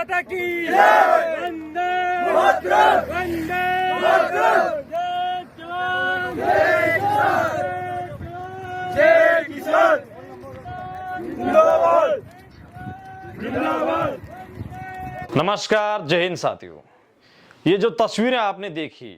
माता की वंदे मातरम, वंदे मातरम, जय जवान, जय किसान, जिंदाबाद, जिंदाबाद। नमस्कार, जय हिंद साथियों। ये जो तस्वीरें आपने देखी,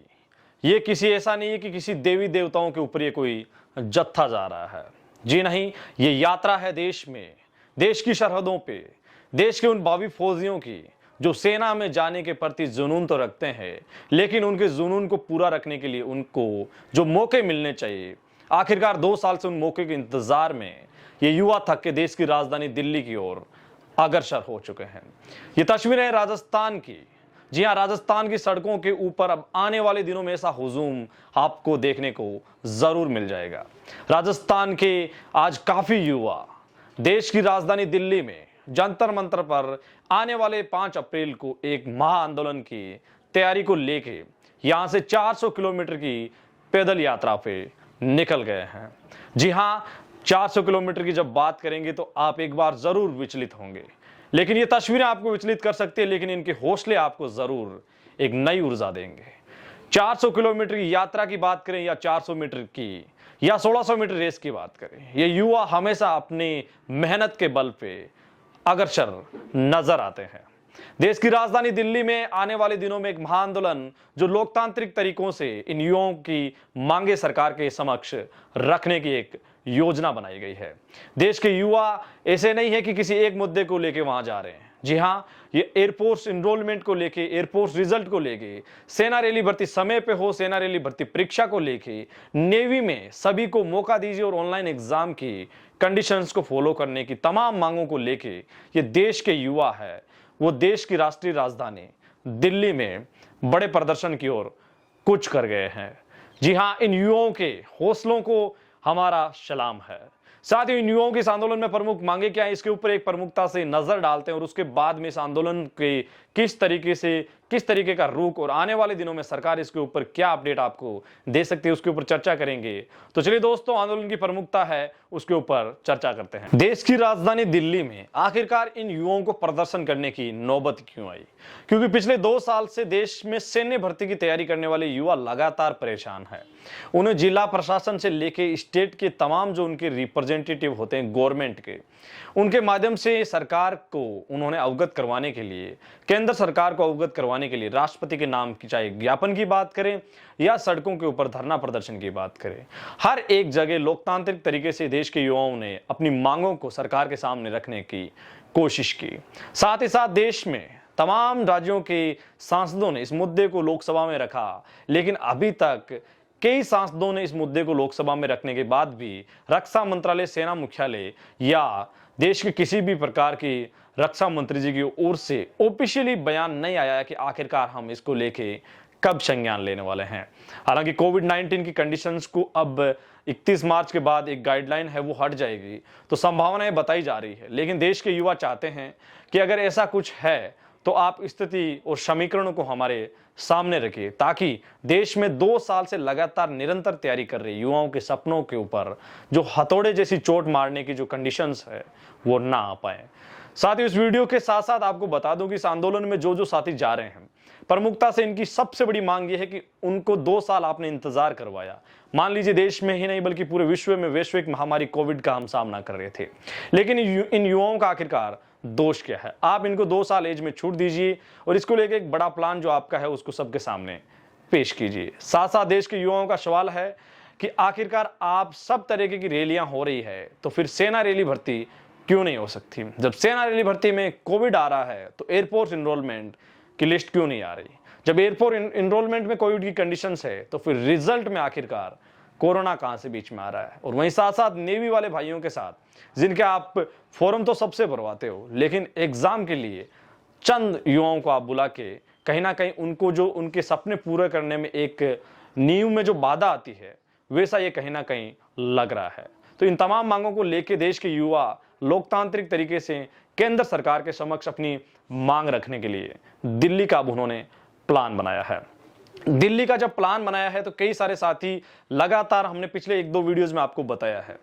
ये किसी ऐसा नहीं है कि किसी देवी देवताओं के ऊपर ये कोई जत्था जा रहा है। जी नहीं, ये यात्रा है देश में, देश की सरहदों पे, देश के उन बागी फौजियों की जो सेना में जाने के प्रति जुनून तो रखते हैं, लेकिन उनके जुनून को पूरा रखने के लिए उनको जो मौके मिलने चाहिए, आखिरकार 2 साल से उन मौके के इंतजार में ये युवा थक के देश की राजधानी दिल्ली की ओर अग्रसर हो चुके हैं। ये तस्वीरें राजस्थान की। जी हाँ, राजस्थान की सड़कों के ऊपर अब आने वाले दिनों में ऐसा हुजूम आपको देखने को जरूर मिल जाएगा। राजस्थान के आज काफी युवा देश की राजधानी दिल्ली में जंतर मंतर पर आने वाले 5 अप्रैल को एक महाआंदोलन की तैयारी को लेके यहां से 400 किलोमीटर की पैदल यात्रा पे निकल गए हैं। जी हाँ, 400 किलोमीटर की जब बात करेंगे तो आप एक बार जरूर विचलित होंगे, लेकिन ये तस्वीरें आपको विचलित कर सकती है, लेकिन इनके हौसले आपको जरूर एक नई ऊर्जा देंगे। 400 किलोमीटर की यात्रा की बात करें या 400 मीटर की या 1600 मीटर रेस की बात करें, ये युवा हमेशा अपनी मेहनत के बल पे अग्रसर नजर आते हैं। देश की राजधानी दिल्ली में आने वाले दिनों में एक महाआंदोलन जो लोकतांत्रिक तरीकों से इन युवाओं की मांगे सरकार के समक्ष रखने की एक योजना बनाई गई है। देश के युवा ऐसे नहीं है कि किसी एक मुद्दे को लेके वहां जा रहे हैं। जी हाँ, ये एयरफोर्स इनरोलमेंट को लेके, एयरफोर्स रिजल्ट को लेके, सेना रैली भर्ती समय पे हो, सेना रैली भर्ती परीक्षा को लेके, नेवी में सभी को मौका दीजिए और ऑनलाइन एग्जाम की कंडीशंस को फॉलो करने की तमाम मांगों को लेके ये देश के युवा है, वो देश की राष्ट्रीय राजधानी दिल्ली में बड़े प्रदर्शन की ओर कूच कर गए हैं। जी हाँ, इन युवाओं के हौसलों को हमारा सलाम है। साथ ही इन युवाओं के इस आंदोलन में प्रमुख मांगे क्या है, इसके ऊपर एक प्रमुखता से नजर डालते हैं और उसके बाद में इस आंदोलन के किस तरीके का रुख और आने वाले दिनों में सरकार इसके ऊपर क्या अपडेट आपको दे सकती है, उसके ऊपर चर्चा करेंगे। तो चलिए दोस्तों, आंदोलन की प्रमुखता है उसके ऊपर चर्चा करते हैं। देश की राजधानी दिल्ली में आखिरकार इन युवाओं को प्रदर्शन करने की नौबत क्यों आई? क्योंकि पिछले 2 साल से देश में सैन्य भर्ती की तैयारी करने वाले युवा लगातार परेशान है। उन्हें जिला प्रशासन से लेके स्टेट के तमाम जो उनके रिप्रेजेंटेटिव होते हैं गवर्नमेंट के, उनके माध्यम से सरकार को उन्होंने अवगत करवाने के लिए, केंद्र सरकार को अवगत करवाने के लिए राष्ट्रपति के नाम की चाहे ज्ञापन की बात करें या सड़कों के ऊपर धरना प्रदर्शन की बात करें, हर एक जगह लोकतांत्रिक तरीके से देश के युवाओं ने अपनी मांगों को सरकार के सामने रखने की कोशिश की। साथ ही साथ देश में तमाम राज्यों के सांसदों ने इस मुद्दे को लोकसभा में रखा, लेकिन अभी तक कई सांसदों ने इस मुद्दे को लोकसभा में रखने के बाद भी रक्षा मंत्रालय, सेना मुख्यालय या देश के किसी भी प्रकार की रक्षा मंत्री जी की ओर से ऑफिशियली बयान नहीं आया है कि आखिरकार हम इसको लेके कब संज्ञान लेने वाले हैं। हालांकि कोविड-19 की कंडीशंस को अब 31 मार्च के बाद एक गाइडलाइन है वो हट जाएगी, तो संभावनाएं बताई जा रही है, लेकिन देश के युवा चाहते हैं कि अगर ऐसा कुछ है तो आप स्थिति और समीकरणों को हमारे सामने रखिए, ताकि देश में 2 साल से लगातार निरंतर तैयारी कर रहे युवाओं के सपनों के ऊपर जो हथौड़े जैसी चोट मारने की जो कंडीशंस है वो ना आ पाए। साथ ही इस वीडियो के साथ साथ आपको बता दूं कि इस आंदोलन में जो साथी जा रहे हैं, प्रमुखता से इनकी सबसे बड़ी मांग यह है कि उनको 2 साल आपने इंतजार करवाया। मान लीजिए देश में ही नहीं बल्कि पूरे विश्व में वैश्विक महामारी कोविड का हम सामना कर रहे थे, लेकिन इन युवाओं का आखिरकार दोष क्या है? आप इनको 2 साल एज में छूट दीजिए और इसको लेकर एक बड़ा प्लान जो आपका है उसको सबके सामने पेश कीजिए। साथ साथ देश के युवाओं का सवाल है कि आखिरकार आप सब तरीके की रैलियां हो रही है तो फिर सेना रैली भर्ती क्यों नहीं हो सकती? जब सेना रैली भर्ती में कोविड आ रहा है तो एयरफोर्स इनरोलमेंट की लिस्ट क्यों नहीं आ रही? जब एयरफोर्स इनरोलमेंट में कोविड की कंडीशंस है तो फिर रिजल्ट में आखिरकार कोरोना कहां से बीच में आ रहा है? और वहीं साथ साथ नेवी वाले भाइयों के साथ जिनके आप फॉर्म तो सबसे भरवाते हो, लेकिन एग्जाम के लिए चंद युवाओं को आप बुला के कहीं ना कहीं उनको जो उनके सपने पूरे करने में एक नींव में जो बाधा आती है, वैसा ये कहीं ना कहीं लग रहा है। तो इन तमाम मांगों को लेके देश के युवा लोकतांत्रिक तरीके से केंद्र सरकार के समक्ष अपनी मांग रखने के लिए दिल्ली का अब उन्होंने प्लान बनाया है। दिल्ली का जब प्लान बनाया है तो कई सारे साथी लगातार, हमने पिछले 1-2 वीडियोस में आपको बताया है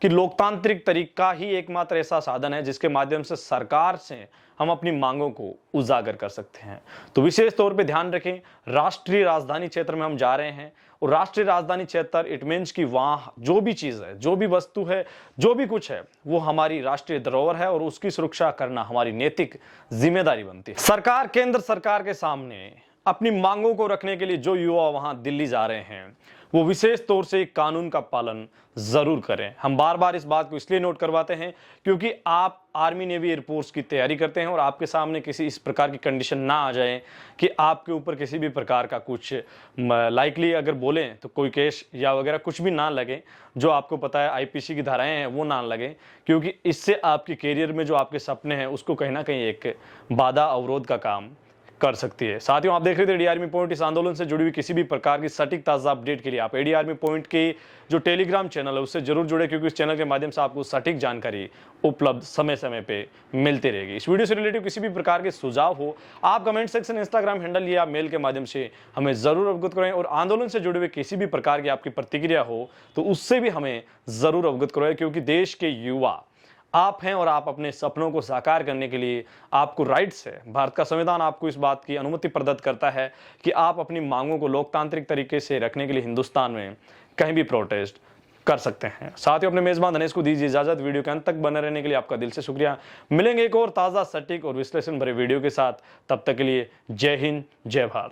कि लोकतांत्रिक तरीका ही एकमात्र ऐसा साधन है जिसके माध्यम से सरकार से हम अपनी मांगों को उजागर कर सकते हैं। तो विशेष तौर पे ध्यान रखें, राष्ट्रीय राजधानी क्षेत्र में हम जा रहे हैं और राष्ट्रीय राजधानी क्षेत्र इट मीन्स कि वहाँ जो भी चीज़ है, जो भी वस्तु है, जो भी कुछ है, वो हमारी राष्ट्रीय धरोहर है और उसकी सुरक्षा करना हमारी नैतिक जिम्मेदारी बनती है। सरकार, केंद्र सरकार के सामने अपनी मांगों को रखने के लिए जो युवा वहां दिल्ली जा रहे हैं वो विशेष तौर से कानून का पालन जरूर करें। हम बार बार इस बात को इसलिए नोट करवाते हैं क्योंकि आप आर्मी, नेवी, एयरफोर्स की तैयारी करते हैं और आपके सामने किसी इस प्रकार की कंडीशन ना आ जाए कि आपके ऊपर किसी भी प्रकार का कुछ लाइकली अगर बोलें तो कोई केस या वगैरह कुछ भी ना लगे, जो आपको पता है आईपीसी की धाराएं हैं वो ना लगे, क्योंकि इससे आपके कैरियर में जो आपके सपने हैं उसको कहीं ना कहीं एक बाधा, अवरोध का काम कर सकती है। साथियों, आप देख रहे थे एडी आर्मी पॉइंट। इस आंदोलन से जुड़ी हुई किसी भी प्रकार की सटीक ताज़ा अपडेट के लिए आप एडी आर्मी पॉइंट के जो टेलीग्राम चैनल है उससे जरूर जुड़े, क्योंकि इस चैनल के माध्यम से आपको सटीक जानकारी उपलब्ध समय समय पे मिलती रहेगी। इस वीडियो से रिलेटेड किसी भी प्रकार के सुझाव हो, आप कमेंट सेक्शन, इंस्टाग्राम हैंडल या मेल के माध्यम से हमें जरूर अवगत करें और आंदोलन से जुड़े हुए किसी भी प्रकार की आपकी प्रतिक्रिया हो तो उससे भी हमें जरूर अवगत कराएं, क्योंकि देश के युवा आप हैं और आप अपने सपनों को साकार करने के लिए आपको राइट्स है। भारत का संविधान आपको इस बात की अनुमति प्रदत्त करता है कि आप अपनी मांगों को लोकतांत्रिक तरीके से रखने के लिए हिंदुस्तान में कहीं भी प्रोटेस्ट कर सकते हैं। साथ ही अपने मेजबान धनेश को दीजिए इजाजत। वीडियो के अंत तक बने रहने के लिए आपका दिल से शुक्रिया। मिलेंगे एक और ताज़ा, सटीक और विश्लेषण भरे वीडियो के साथ। तब तक के लिए जय हिंद, जय भारत।